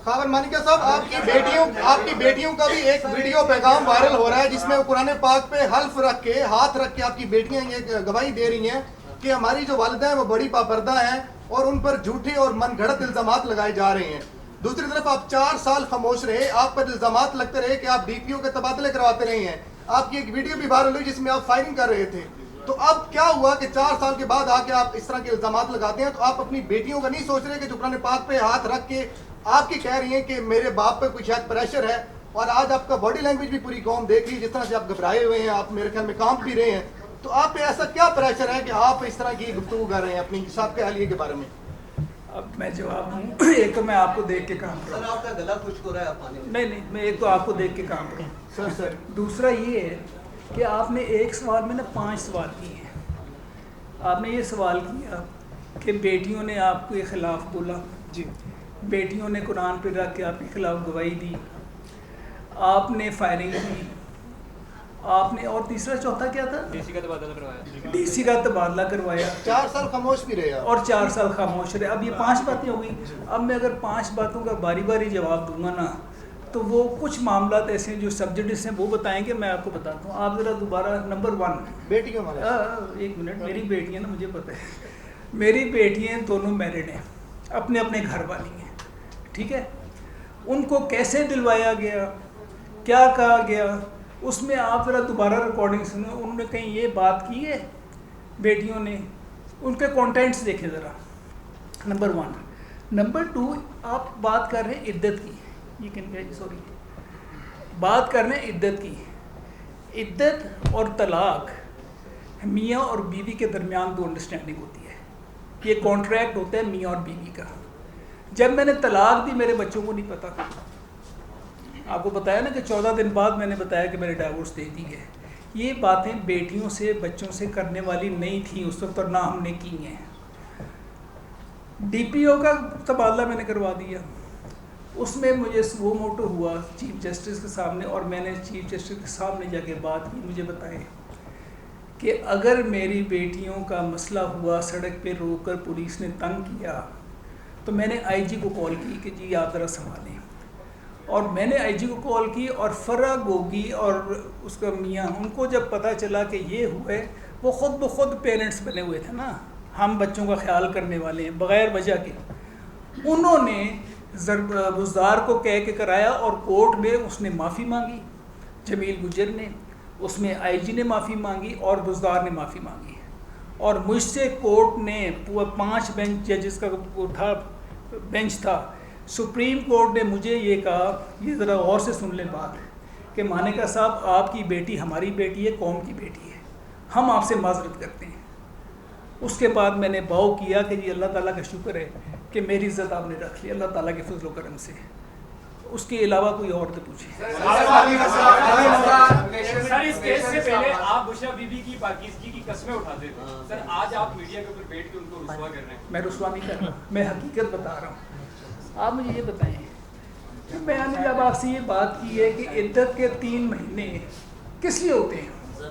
خاور مانیکا صاحب, آپ کی بیٹیوں کا بھی ایک ویڈیو پیغام وائرل ہو رہا ہے جس میں وہ قرآن پاک پہ حلف رکھ کے, ہاتھ رکھ کے آپ کی بیٹیاں یہ گواہی دے رہی ہیں کہ ہماری جو والدہ ہیں وہ بڑی پابردہ ہیں اور ان پر جھوٹے اور من گھڑت الزامات لگائے جا رہے ہیں. دوسری طرف آپ 4 سال خاموش رہے, آپ پر الزامات لگتے رہے کہ آپ ڈی پی او کے تبادلے کرواتے رہے ہیں. آپ کی ایک ویڈیو بھی وائرل ہوئی جس میں آپ فائرنگ کر رہے تھے. تو اب کیا ہوا کہ 4 سال کے بعد آ کے آپ اس طرح کے الزامات لگاتے ہیں؟ تو آپ اپنی بیٹیوں کا نہیں سوچ رہے کہ جو قرآن پاک پہ ہاتھ رکھ کے آپ کی کہہ رہی ہیں کہ میرے باپ پہ کوئی شاید پریشر ہے, اور آج آپ کا باڈی لینگویج بھی پوری قوم دیکھ رہی ہے, جس طرح سے آپ گھبرائے ہوئے ہیں, آپ میرے خیال میں کانپ بھی رہے ہیں, تو آپ پہ ایسا کیا پریشر ہے کہ آپ اس طرح کی گفتگو کر رہے ہیں اپنی حساب کے حالیے کے بارے میں؟ اب میں جواب دوں. ایک تو میں آپ کو دیکھ کے کام کروں. سر آپ کا گلا خشک ہو رہا ہے, آپ پانی نہیں, میں ایک تو آپ کو دیکھ کے کام کروں. سر دوسرا یہ ہے کہ آپ نے ایک سوال میں نا 5 سوال کیے ہیں. آپ نے یہ سوال کیا کہ بیٹیوں نے آپ کے خلاف بولا, جی بیٹیوں نے قرآن پہ رکھ کے آپ کے خلاف گواہی دی, آپ نے فائرنگ کی, آپ نے اور تیسرا چوتھا کیا تھا, ڈی سی کا تبادلہ کروایا. ڈی سی کا تبادلہ کروایا 4 سال خاموش بھی رہے آپ. اور 4 سال خاموش رہے. اب یہ 5 باتیں ہو گئی. اب میں اگر 5 باتوں کا باری باری جواب دوں گا نا تو وہ کچھ معاملات ایسے ہیں جو سبجیکٹس ہیں وہ بتائیں گے, میں آپ کو بتاتا ہوں. آپ ذرا دوبارہ نمبر 1 بیٹیوں والا 1 منٹ, میری بیٹیاں نا مجھے پتہ ہے, میری بیٹیاں دونوں میرڈ ہیں, اپنے اپنے گھر والی ہیں, ٹھیک ہے. ان کو کیسے دلوایا گیا, کیا کہا گیا, اس میں آپ ذرا دوبارہ ریکارڈنگ سنیں. انہوں نے کہیں یہ بات کی ہے بیٹیوں نے, ان کے کانٹینٹس دیکھیں ذرا. نمبر 1. نمبر 2, آپ بات کر رہے ہیں عدت کی, یہ کن سوری بات کر رہے ہیں عدت کی. عدت اور طلاق میاں اور بیوی کے درمیان 2 انڈرسٹینڈنگ ہوتی ہے. یہ کانٹریکٹ ہوتا ہے میاں اور بیوی کا. جب میں نے طلاق دی میرے بچوں کو نہیں پتا. آپ کو بتایا نا کہ 14 دن بعد میں نے بتایا کہ میں نے ڈائیورس دے دی ہے. یہ باتیں بیٹیوں سے بچوں سے کرنے والی نہیں تھیں اس وقت, اور نہ ہم نے کی ہیں. ڈی پی او کا تبادلہ میں نے کروا دیا. اس میں مجھے وہ موٹو ہوا چیف جسٹس کے سامنے, اور میں نے چیف جسٹس کے سامنے جا کے بات کی. مجھے بتائے کہ اگر میری بیٹیوں کا مسئلہ ہوا, سڑک پہ روک کر پولیس نے تنگ کیا, تو میں نے آئی جی کو کال کی کہ جی آپ ذرا سنبھالیں. اور میں نے آئی جی کو کال کی, اور فرا گوگی اور اس کا میاں, ان کو جب پتہ چلا کہ یہ ہوئے, وہ خود بخود پیرنٹس بنے ہوئے تھے نا, ہم بچوں کا خیال کرنے والے ہیں بغیر وجہ کے. انہوں نے بزدار کو کہہ کے کرایا, اور کورٹ میں اس نے معافی مانگی, جمیل گجر نے, اس میں آئی جی نے معافی مانگی, اور بزدار نے معافی مانگی. اور مجھ سے کورٹ نے 5 بینچ ججز کا تھا, بینچ تھا, سپریم کورٹ نے مجھے یہ کہا, یہ ذرا غور سے سن لیں بات, کہ مانیکا صاحب آپ کی بیٹی ہماری بیٹی ہے, قوم کی بیٹی ہے, ہم آپ سے معذرت کرتے ہیں. اس کے بعد میں نے باؤ کیا کہ جی اللہ تعالیٰ کا شکر ہے کہ میری عزت آپ نے رکھ لی, اللہ تعالیٰ کے فضل و کرم سے. اس کے علاوہ کوئی اور تو پوچھیں. سر اس کیس سے پہلے آپ بشرا بی بی کی پاکیزگی کی قسمیں اٹھاتے تھے, سر آج آپ میڈیا کے اوپر بیٹھ کے ان کو رسوا کر رہے ہیں. میں رسوا نہیں کر رہا, میں حقیقت بتا رہا ہوں. آپ مجھے یہ بتائیں کہ میں نے جب آپ سے یہ بات کی ہے کہ عدت کے 3 مہینے کس لیے ہوتے ہیں,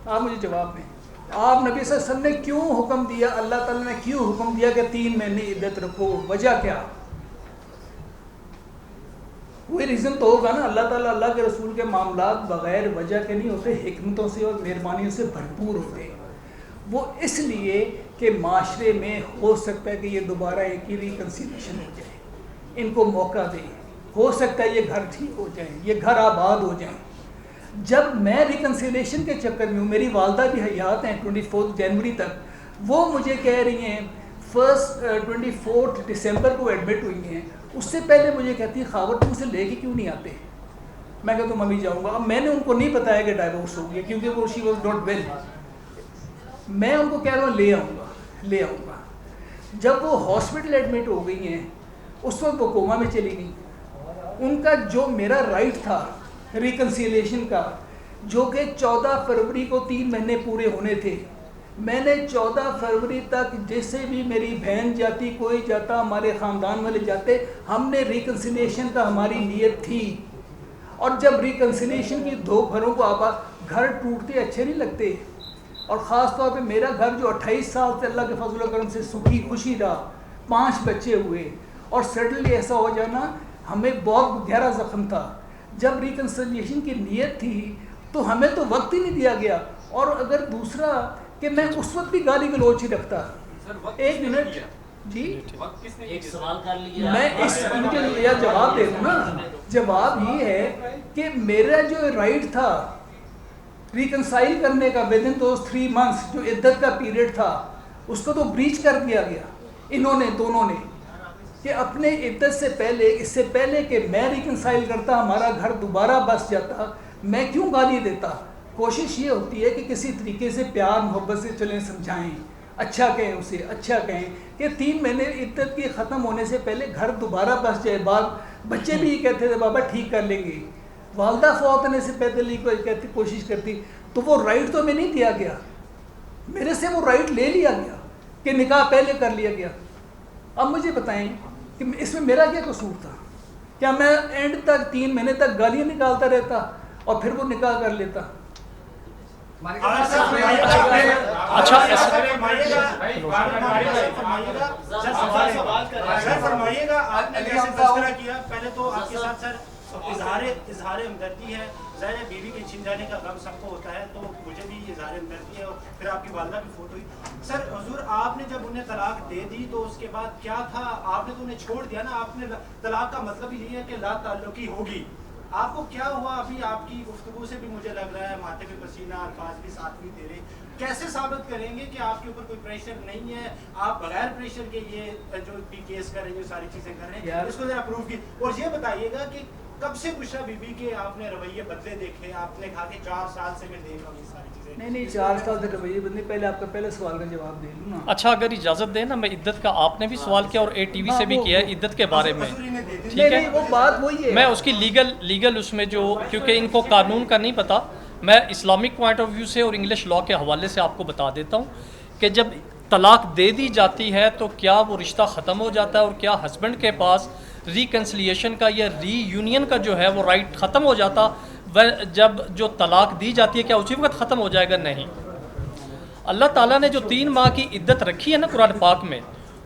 آپ مجھے جواب دیں. آپ نبی صلی اللہ علیہ وسلم نے کیوں حکم دیا, اللہ تعالیٰ نے کیوں حکم دیا کہ 3 مہینے عدت رکھو, وجہ کیا؟ کوئی ریزن تو ہوگا نا. اللہ تعالیٰ اللہ کے رسول کے معاملات بغیر وجہ کے نہیں ہوتے, حکمتوں سے اور مہربانیوں سے بھرپور ہوتے ہیں. وہ اس لیے کہ معاشرے میں ہو سکتا ہے کہ یہ دوبارہ ایک ہی ریکنسیلیشن ہو جائے, ان کو موقع دیں, ہو سکتا ہے یہ گھر ٹھیک ہو جائیں, یہ گھر آباد ہو جائیں. جب میں ریکنسیلیشن کے چکر میں ہوں, میری والدہ بھی حیات ہیں 24 جنوری تک, وہ مجھے کہہ رہی ہیں 24 دسمبر کو ایڈمٹ ہوئی ہیں, اس سے پہلے مجھے کہتی ہیں خاور تم سے لے کے کیوں نہیں آتے. میں کہتا ہوں ممی جاؤں گا. اب میں نے ان کو نہیں بتایا کہ ڈائیورس ہو گیا, کیونکہ وہ شی واز ناٹ ویل. میں ان کو کہہ رہا ہوں لے آؤں گا. جب وہ ہاسپٹل ایڈمٹ ہو گئی ہیں, اس وقت وہ کوما میں چلی گئی. ان کا جو میرا رائٹ تھا ریکنسیلیشن کا, جو کہ 14 فروری کو 3 مہینے پورے ہونے تھے, میں نے 14 فروری تک جیسے بھی میری بہن جاتی, کوئی جاتا, ہمارے خاندان والے جاتے, ہم نے ریکنسیلیشن کا ہماری نیت تھی. اور جب ریکنسیلیشن کی 2 گھروں کو آپ گھر ٹوٹتے اچھے نہیں لگتے, اور خاص طور پہ میرا گھر جو 28 سال سے اللہ کے فضل و کرم سے سکھی خوشی رہا, 5 بچے ہوئے, اور سڈنلی ایسا ہو جانا ہمیں بہت گہرا زخم تھا. جب ریکنسیلیشن کی نیت تھی تو ہمیں تو وقت ہی نہیں دیا گیا. اور اگر دوسرا کہ میں اس وقت بھی گالی گلوچ ہی رکھتا. 1 منٹ جی, ایک سوال کر لیا میں اس مجھے جواب دے دوں نا. جواب یہ ہے کہ میرا جو رائٹ تھا ریکنسائل کرنے کا ود ان دوز 3 months, جو عدت کا پیریڈ تھا, اس کو تو بریچ کر دیا گیا انہوں نے, دونوں نے, کہ اپنے عدت سے پہلے, اس سے پہلے کہ میں ریکنسائل کرتا, ہمارا گھر دوبارہ بس جاتا, میں کیوں گالی دیتا. کوشش یہ ہوتی ہے کہ کسی طریقے سے پیار محبت سے چلیں, سمجھائیں, اچھا کہیں اسے, اچھا کہیں کہ 3 مہینے عدت کے ختم ہونے سے پہلے گھر دوبارہ بس جائے. بعد بچے بھی یہ کہتے تھے بابا ٹھیک کر لیں گے. والدہ فوت ہونے سے پہلے کہتی کوشش کرتی تو وہ رائٹ تو ہمیں نہیں دیا گیا, میرے سے وہ رائٹ لے لیا گیا کہ نکاح پہلے کر لیا گیا. اب مجھے بتائیں کہ اس میں میرا کیا قصور تھا؟ کیا میں اینڈ تک 3 مہینے تک گالیاں نکالتا رہتا اور پھر وہ نکاح کر لیتا؟ اچھا فرمائیے گا, آپ نے کیسے تذکرہ کیا؟ پہلے تو آپ کے ساتھ سر اظہار ہمدردی ہے. ظاہر بیوی کے چھن جانے کا غم سب کو ہوتا ہے, تو مجھے بھی اظہار ہمدردی ہے. اور پھر آپ کی والدہ کی فوٹو ہوئی. سر حضور, آپ نے جب انہیں طلاق دے دی تو اس کے بعد کیا تھا؟ آپ نے تو انہیں چھوڑ دیا نا. آپ نے طلاق کا مطلب ہی ہے کہ لا تعلقی ہوگی. آپ کو کیا ہوا؟ ابھی آپ کی گفتگو سے بھی مجھے لگ رہا ہے ماتھے پہ پسینہ, الفاظ بھی ساتھ بھی تیرے. کیسے ثابت کریں گے کہ آپ کے اوپر کوئی پریشر نہیں ہے؟ آپ بغیر پریشر کے یہ جو بھی کیس کر رہے ہیں, جو ساری چیزیں کر رہے ہیں, اس کو ذرا پروف کی. اور یہ بتائیے گا کہ کب سے بشریٰ بی بی کے آپ نے رویے بدلے دیکھے؟ آپ نے کہا کہ 4 سال سے میں دیکھ رہا ہوں یہ ساری چیزیں. نہیں 4 سال سے رویے بدلے. پہلے آپ کا پہلے سوال کا جواب دے لوں نا. اچھا اگر اجازت دیں نا, میں عدت کا آپ نے بھی سوال کیا اور ATV سے بھی کیا ہے عدت کے بارے میں, ٹھیک ہے؟ وہ بات وہی ہے. میں اس کی لیگل اس میں جو, کیونکہ ان کو قانون کا نہیں پتہ, میں اسلامک پوائنٹ آف ویو سے اور انگلش لاء کے حوالے سے آپ کو بتا دیتا ہوں کہ جب طلاق دے دی جاتی ہے تو کیا وہ رشتہ ختم ہو جاتا ہے, اور کیا ہسبینڈ کے پاس ریکنسلیشن کا یا ری یونین کا جو ہے وہ رائٹ ختم ہو جاتا جب جو طلاق دی جاتی ہے, کیا اسی وقت ختم ہو جائے گا؟ نہیں. اللہ تعالیٰ نے جو 3 ماہ کی عدت رکھی ہے نا قرآن پاک میں,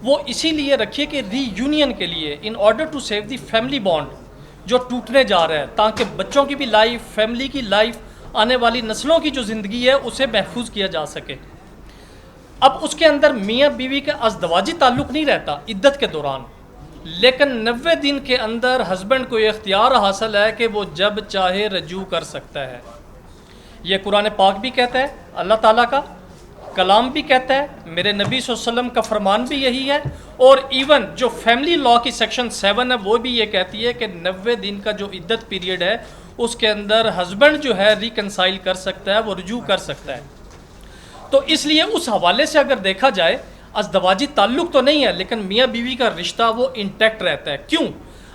وہ اسی لیے رکھی ہے کہ ری یونین کے لیے, in order to save the family bond جو ٹوٹنے جا رہا ہے, تاکہ بچوں کی بھی لائف, فیملی کی لائف, آنے والی نسلوں کی جو زندگی ہے اسے محفوظ کیا جا سکے. اب اس کے اندر میاں بیوی کا ازدواجی تعلق نہیں رہتا عدت کے دوران, لیکن 90 دن کے اندر ہسبینڈ کو یہ اختیار حاصل ہے کہ وہ جب چاہے رجوع کر سکتا ہے. یہ قرآن پاک بھی کہتا ہے, اللہ تعالیٰ کا کلام بھی کہتا ہے, میرے نبی صلی اللہ علیہ وسلم کا فرمان بھی یہی ہے, اور ایون جو فیملی لاء کی سیکشن 7 ہے وہ بھی یہ کہتی ہے کہ 90 دن کا جو عدت پیریڈ ہے اس کے اندر ہسبینڈ جو ہے ریکنسائل کر سکتا ہے, وہ رجوع کر سکتا ہے. تو اس لیے اس حوالے سے اگر دیکھا جائے ازدواجی تعلق تو نہیں ہے, لیکن میاں بیوی کا رشتہ وہ انٹیکٹ رہتا ہے. کیوں؟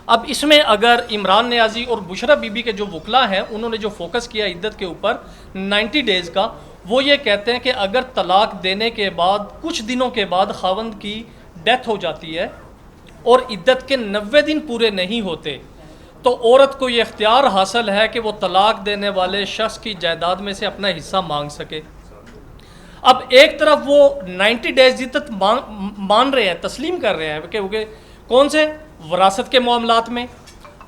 اب اس میں اگر عمران نیازی اور بشریٰ بی بی کے جو وکلا ہیں انہوں نے جو فوکس کیا عدت کے اوپر 90 ڈیز کا, وہ یہ کہتے ہیں کہ اگر طلاق دینے کے بعد کچھ دنوں کے بعد خاوند کی ڈیتھ ہو جاتی ہے اور عدت کے 90 دن پورے نہیں ہوتے, تو عورت کو یہ اختیار حاصل ہے کہ وہ طلاق دینے والے شخص کی جائیداد میں سے اپنا حصہ مانگ سکے. اب ایک طرف وہ 90 ڈیز عدت مان رہے ہیں, تسلیم کر رہے ہیں کہ کون سے وراثت کے معاملات میں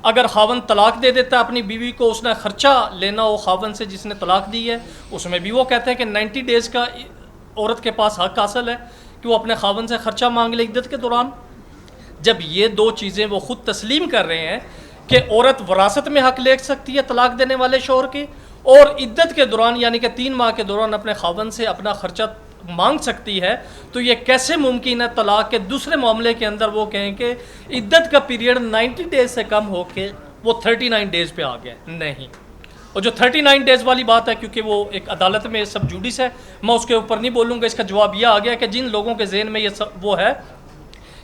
اگر خاوند طلاق دے دیتا ہے اپنی بیوی کو, اس نے خرچہ لینا ہو خاوند سے جس نے طلاق دی ہے, اس میں بھی وہ کہتے ہیں کہ 90 ڈیز کا عورت کے پاس حق حاصل ہے کہ وہ اپنے خاوند سے خرچہ مانگ لے عدت کے دوران. جب یہ 2 چیزیں وہ خود تسلیم کر رہے ہیں کہ عورت وراثت میں حق لے سکتی ہے طلاق دینے والے شوہر کے, اور عدت کے دوران یعنی کہ 3 ماہ کے دوران اپنے خاوند سے اپنا خرچہ مانگ سکتی ہے, تو یہ کیسے ممکن ہے طلاق کے دوسرے معاملے کے اندر وہ کہیں کہ عدت کا پیریڈ 90 ڈیز سے کم ہو کے وہ 39 ڈیز پہ آ گیا؟ نہیں. اور جو 39 ڈیز والی بات ہے, کیونکہ وہ ایک عدالت میں سب جوڈس ہے, میں اس کے اوپر نہیں بولوں گا. اس کا جواب یہ آ گیا کہ جن لوگوں کے ذہن میں یہ وہ ہے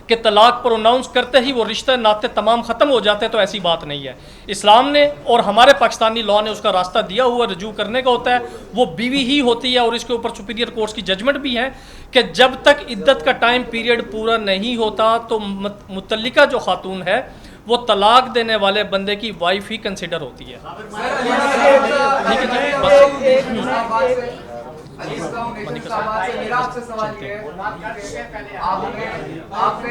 کہ طلاق پروناؤنس کرتے ہی وہ رشتہ ناطے تمام ختم ہو جاتے ہیں, تو ایسی بات نہیں ہے. اسلام نے اور ہمارے پاکستانی لاء نے اس کا راستہ دیا ہوا رجوع کرنے کا ہوتا ہے, وہ بیوی ہی ہوتی ہے, اور اس کے اوپر سپیریئر کورٹس کی ججمنٹ بھی ہے کہ جب تک عدت کا ٹائم پیریڈ پورا نہیں ہوتا تو متعلقہ جو خاتون ہے وہ طلاق دینے والے بندے کی وائف ہی کنسیڈر ہوتی ہے. میرا آپ سے سوال یہ ہے, آپ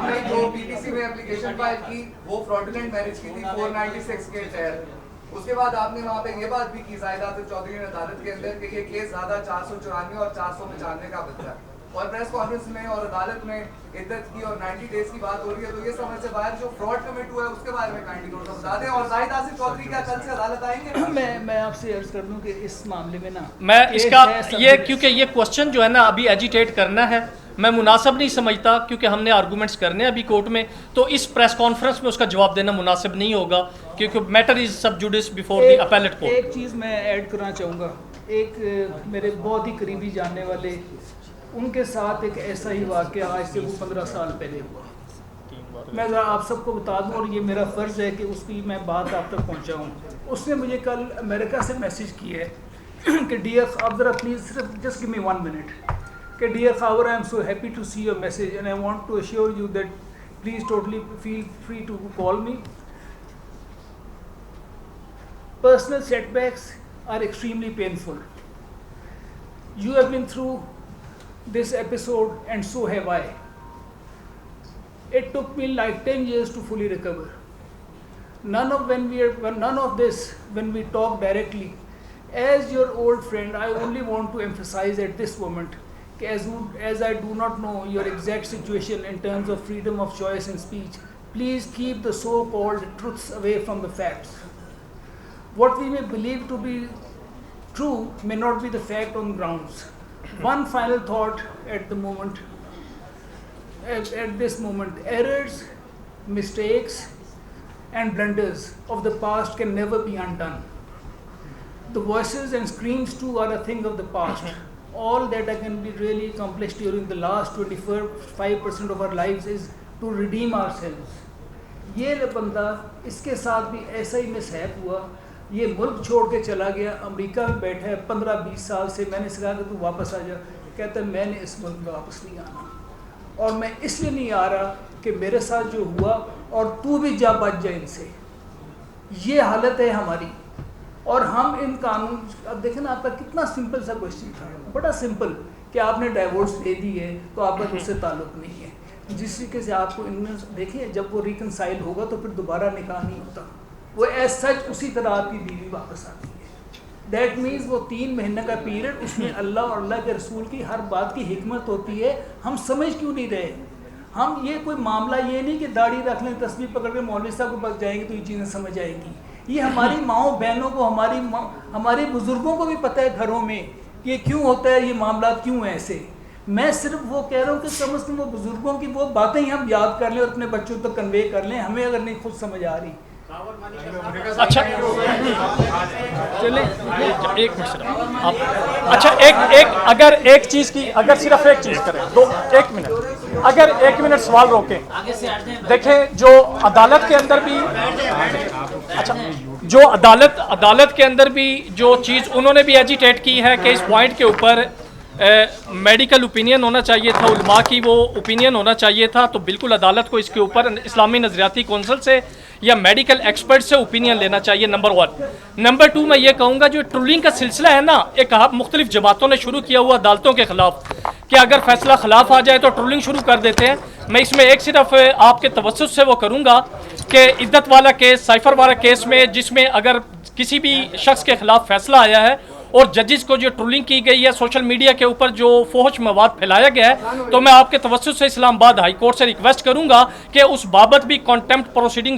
نے جو PTC میں اپلیکیشن فائل کی وہ فراڈولنٹ میرج کی تھی 496 کے تحت. اس کے بعد آپ نے وہاں پہ یہ بات بھی کی زاہدہ چودھری نے عدالت کے اندر کہ یہ کیس زیادہ 494 اور 495 کا بچہ ہے, اور پریس کانفرنس میں اور عدالت میں عدت کی اور 90 ڈیز کی بات ہو رہی ہے, تو یہ سمجھ سے باہر جو فراڈ کمٹ ہوا ہے اس کے بارے میں کائنڈلی تھوڑا سا بتا دیں. اور زاہد آصف چودھری کیا کل سے عدالت آئیں گے؟ میں آپ سے عرض کر دوں کہ اس معاملے میں نا میں اس کا یہ کیونکہ یہ کوسچن جو ہے نا ابھی ایجیٹیٹ کرنا ہے, میں مناسب نہیں سمجھتا, کیونکہ ہم نے آرگومنٹس کرنے ہیں ابھی کورٹ میں, تو اس پریس کانفرنس میں اس کا جواب دینا مناسب نہیں ہوگا, کیونکہ matter is sub judice before the appellate court. ایک چیز میں ایڈ کرنا چاہوں گا. ایک میرے بہت ہی قریبی جاننے والے, ان کے ساتھ ایک ایسا ہی واقعہ آج سے وہ 15 سال پہلے ہوا. میں ذرا آپ سب کو بتا دوں اور یہ میرا فرض ہے کہ اس کی میں بات آپ تک پہنچاؤں. اس نے مجھے کل امریکہ سے میسیج کیا ہے کہ ڈیئر آپ ذرا پلیز صرف جسٹ گیو می 1 منٹ کہ dear Khawar I am so happy to see your message and I want to assure you that please totally feel free to call me. Personal setbacks are extremely painful. You have been through this episode and so have I. It took me like 10 years to fully recover. None of this when we talk directly. As your old friend, I only want to emphasize at this moment, as I do not know your exact situation in terms of freedom of choice and speech, please keep the so-called truths away from the facts. What we may believe to be true may not be the fact on grounds. One final thought at this moment, errors, mistakes and blunders of the past can never be undone. The voices and screams too are a thing of the past. All that I can be really accomplished during the last 25% of our lives is to redeem ourselves. یہ بندہ اس کے ساتھ بھی ایسا ہی مسحیب ہوا. یہ ملک چھوڑ کے چلا گیا, امریکہ میں بیٹھا ہے 15-20 سال سے. میں نے کہا کہ تو واپس آ جا. کہتا ہے میں نے اس ملک میں واپس نہیں آنا, اور میں اس لیے نہیں آ رہا کہ میرے ساتھ جو ہوا اور تو بھی جا بچ جائے ان سے. یہ حالت ہے ہماری. اور ہم ان قانون, اب دیکھیں نا آپ کا کتنا سمپل سا کوشچن تھا, بڑا سمپل, کہ آپ نے ڈائیورس دے دی ہے تو آپ کا اس سے تعلق نہیں ہے. جس طریقے سے آپ کو ان میں دیکھیں جب وہ ریکنسائل ہوگا تو پھر دوبارہ نکاح نہیں ہوتا. وہ ایز سچ اسی طرح آپ کی بیوی واپس آتی ہے. دیٹ مینس وہ 3 مہینے کا پیریڈ, اس میں اللہ اور اللہ کے رسول کی ہر بات کی حکمت ہوتی ہے. ہم سمجھ کیوں نہیں رہے؟ ہم یہ کوئی معاملہ یہ نہیں کہ داڑھی رکھ لیں, تسبیح پکڑ کے مولوی صاحب کو پاس جائیں گے تو یہ چیزیں سمجھ آئیں گی. یہ ہماری ماؤں بہنوں کو, ہمارے بزرگوں کو بھی پتہ ہے گھروں میں کہ کیوں ہوتا ہے, یہ معاملات کیوں ہیں ایسے. میں صرف وہ کہہ رہا ہوں کہ کم از کم وہ بزرگوں کی وہ باتیں ہی ہم یاد کر لیں اور اپنے بچوں تک کنوے کر لیں, ہمیں اگر نہیں خود سمجھ آ رہی. اچھا چلیں ایک منٹ آپ, اچھا ایک اگر ایک چیز کی, اگر صرف ایک چیز کریں, 1 منٹ, اگر 1 منٹ سوال روکیں. دیکھیں جو عدالت کے اندر بھی, اچھا جو عدالت کے اندر بھی جو چیز انہوں نے بھی ایجیٹیٹ کی ہے کہ اس پوائنٹ کے اوپر میڈیکل اوپینین ہونا چاہیے تھا, علماء کی وہ اوپینین ہونا چاہیے تھا, تو بالکل عدالت کو اس کے اوپر اسلامی نظریاتی کونسل سے یا میڈیکل ایکسپرٹ سے اوپینین لینا چاہیے. نمبر 1. نمبر 2 میں یہ کہوں گا جو ٹرولنگ کا سلسلہ ہے نا, ایک مختلف جماعتوں نے شروع کیا ہوا عدالتوں کے خلاف کہ اگر فیصلہ خلاف آ جائے تو ٹرولنگ شروع کر دیتے ہیں. میں اس میں ایک صرف آپ کے توسط سے وہ کروں گا کہ عدت والا کیس, سائفر والا کیس میں جس میں اگر کسی بھی شخص کے خلاف فیصلہ آیا ہے اور ججز کو جو ٹرولنگ کی گئی ہے, سوشل میڈیا کے اوپر جو فحش مواد پھیلایا گیا ہے, تو میں آپ کے توسط سے اسلام آباد ہائی کورٹ سے ریکویسٹ کروں گا کہ اس بابت بھی کانٹیمپٹ پروسیڈنگ